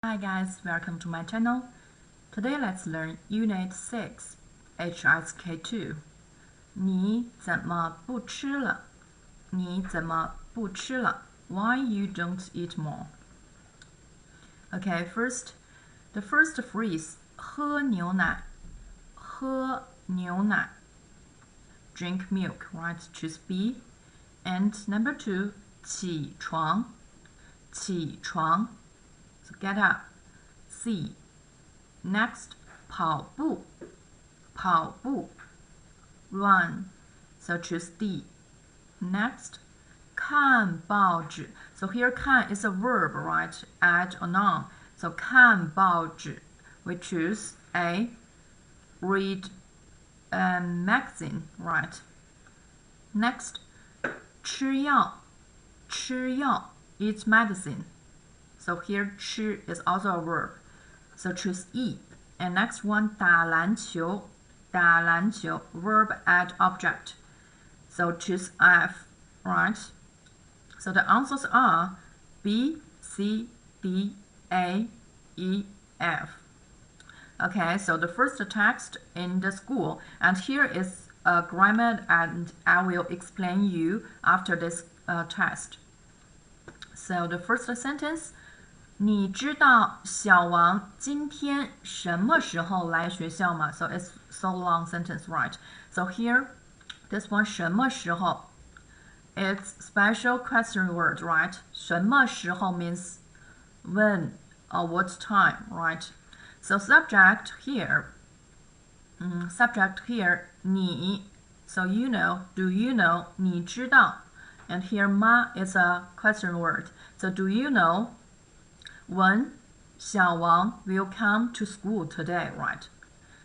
Hi guys, welcome to my channel. Today let's learn Unit 6, HSK 2. 你怎么不吃了？你怎么不吃了？ Why you don't eat more? Okay, the first phrase, 喝牛奶，喝牛奶。Drink milk, right? Choose B. And number 2, 起床，起床。So get up. C. Next, 跑步，跑步。Run. So choose D. Next, 看报纸。So here 看 is a verb, right? Add a noun. So 看报纸. We choose A. Read a magazine, right? Next, 吃药，吃药。Eat medicine. So here 吃 is also a verb. So choose E. And next one, 打篮球，打篮球 verb add object. So choose F, right? So the answers are B, C, D, A, E, F. Okay, so the first text in the school, and here is a grammar, and I will explain you after this test. So the first sentence, 你知道小王今天什么时候来学校吗？ So it's so long sentence, right? So here, this one 什么时候 it's special question word, right? 什么时候 means when or what time, right? So subject here, 你 so you know, do you know 你知道 and here 吗 is a question word. So do you know when 小王 will come to school today, right?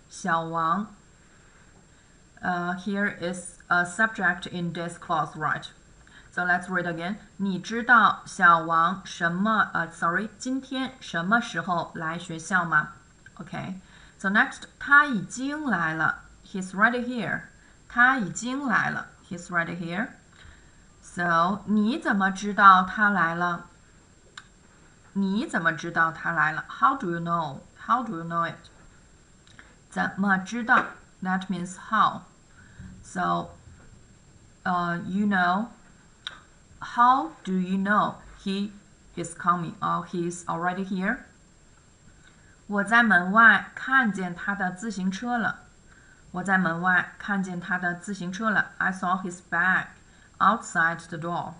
小王 here is a subject in this clause, right? So let's read again. 你知道小王今天什么时候来学校吗？ Okay. So next, 他已经来了。He's right here. 他已经来了。He's right here. So 你怎么知道他来了？你怎么知道他来了？ How do you know? How do you know it? 怎么知道 That means how. So, you know, how do you know he is coming or he is already here? 我在门外看见他的自行车了。我在门外看见他的自行车了。I saw his bag outside the door.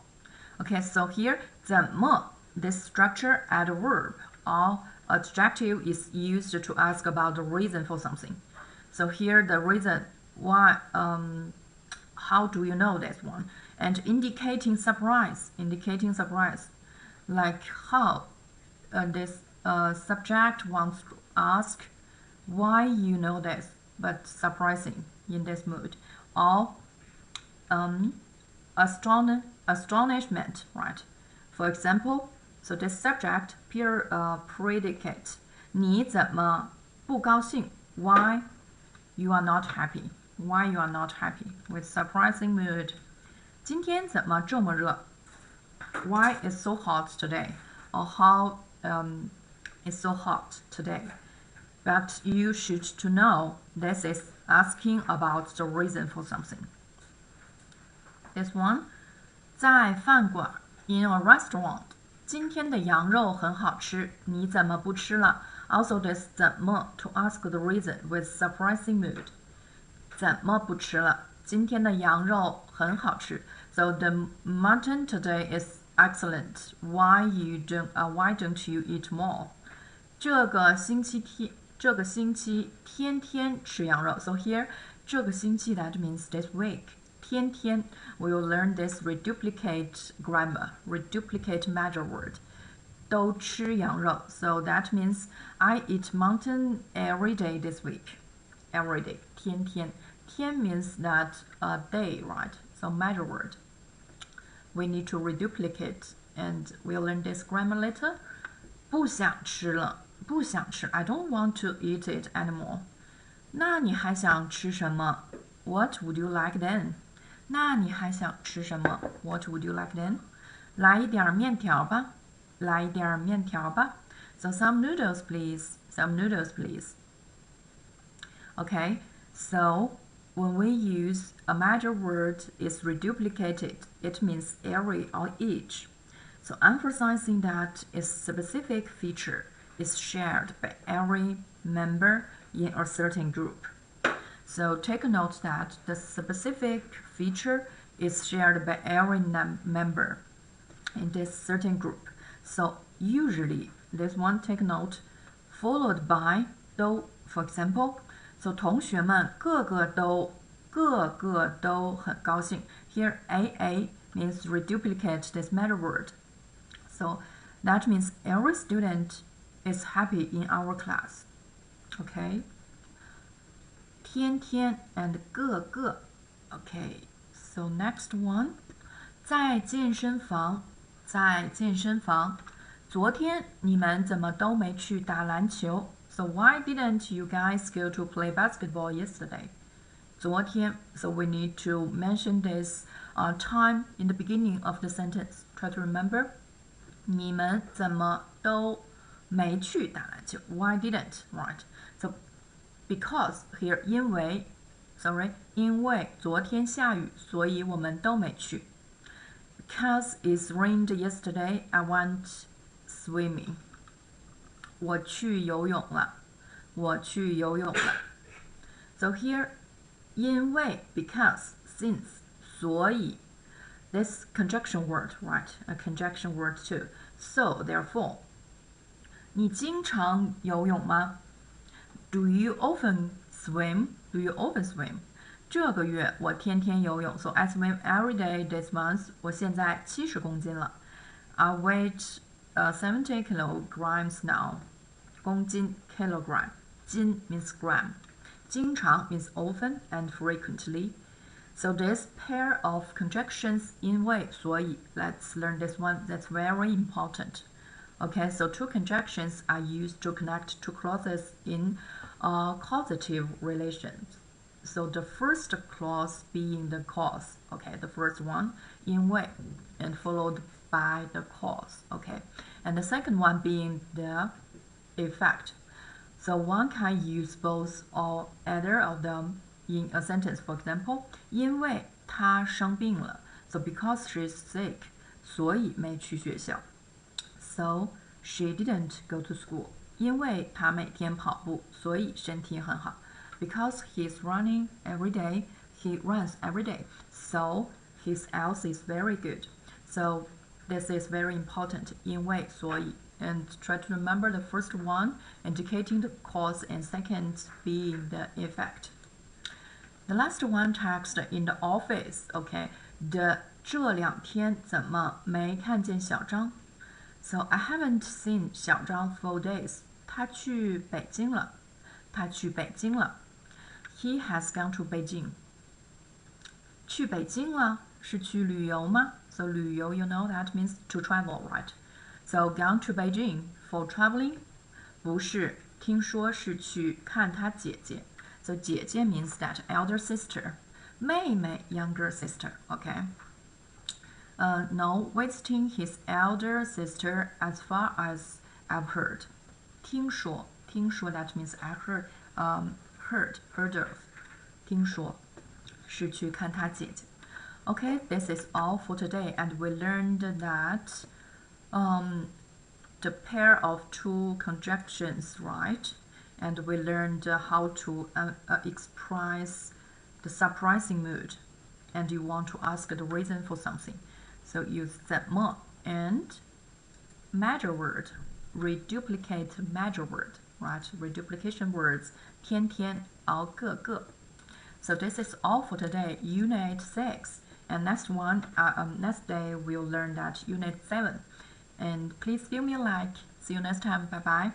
Okay, so here, 怎么 this structure add a verb or adjective is used to ask about the reason for something. So here the reason why, how do you know this one? And indicating surprise, like how this subject wants to ask why you know this, but surprising in this mood, or astonishment, right? For example, so this subject predicate 你怎么不高兴 Why you are not happy? Why you are not happy? With surprising mood. 今天怎么这么热 Why is so hot today? Or how it's so hot today? But you should to know this is asking about the reason for something. This one, 在饭馆 in a restaurant. 今天的羊肉很好吃，你怎么不吃了 Also this 怎么 to ask the reason with surprising mood. 怎么不吃了？今天的羊肉很好吃。So the mutton today is excellent. Why don't you eat more? 这个星期天天吃羊肉。So here 这个星期 that means this week. 天天 we will learn this reduplicate grammar, reduplicate measure word. 都吃羊肉. So that means I eat mutton every day this week. Every day. 天天. 天 means that a day, right? So measure word. We need to reduplicate and we'll learn this grammar later. 不想吃了. 不想吃. I don't want to eat it anymore. 那你还想吃什么? What would you like then? 那你还想吃什么 What would you like then? 来一点面条吧。来一点面条吧。So some noodles, please. Some noodles, please. Okay, so when we use a major word is reduplicated, it means every or each. So emphasizing that a specific feature is shared by every member in a certain group. So take a note that the specific feature is shared by every member in this certain group. So usually this one take note followed by 都 for example. So 同学们个个都很高兴. Here AA means reduplicate this major word. So that means every student is happy in our class. Okay. 天天 and 个个. Okay. So next one. 在健身房昨天你们怎么都没去打篮球 So why didn't you guys go to play basketball yesterday? 昨天 So we need to mention this time in the beginning of the sentence. Try to remember. 你们怎么都没去打篮球 Why didn't? Right. So because here 因为昨天下雨所以我们都没去 Because it rained yesterday, I went swimming. 我去游泳了 So here, 因为 because, since, 所以 this conjunction word, right? A conjunction word too. So, therefore, 你经常游泳吗 Do you often swim? 这个月我天天游泳 So I swim every day this month. 我现在70公斤了 I weight 70 kilograms now. 公斤 kilogram. 斤 means gram. 经常 means often and frequently. So this pair of conjunctions 因为所以 let's learn this one. That's very important. Okay, so two conjunctions are used to connect two clauses in causative relations. So the first clause being the cause, okay, the first one, 因为, and followed by the cause, okay, and the second one being the effect. So one can use both or either of them in a sentence. For example, 因为她生病了, so because she's sick, 所以没去学校. So she didn't go to school. 因为她每天跑步, 所以身体很好. Because he's running every day, he runs every day. So his health is very good. So this is very important. 因为所以 and try to remember the first one indicating the cause and second being the effect. The last one text in the office. Okay, 这两天怎么没看见小张 So I haven't seen 小张 for days. 他去北京了 He has gone to Beijing. 去北京了是去旅游吗 So 旅游 you know that means to travel, right? So gone to Beijing for traveling? 不是，听说是去看他姐姐 So 姐姐 means that elder sister. 妹妹 younger sister, okay? No, visiting his elder sister as far as I've heard. 听说 that means I heard of. 听说是去看他姐姐 Okay, this is all for today, and we learned that the pair of two conjunctions, right? And we learned how to express the surprising mood, and you want to ask the reason for something. So use 怎么 and major word, reduplicate major word, right? Reduplication words 天天熬个个 So this is all for today, Unit 6. And next day we'll learn that Unit 7. And please give me a like. See you next time. Bye bye.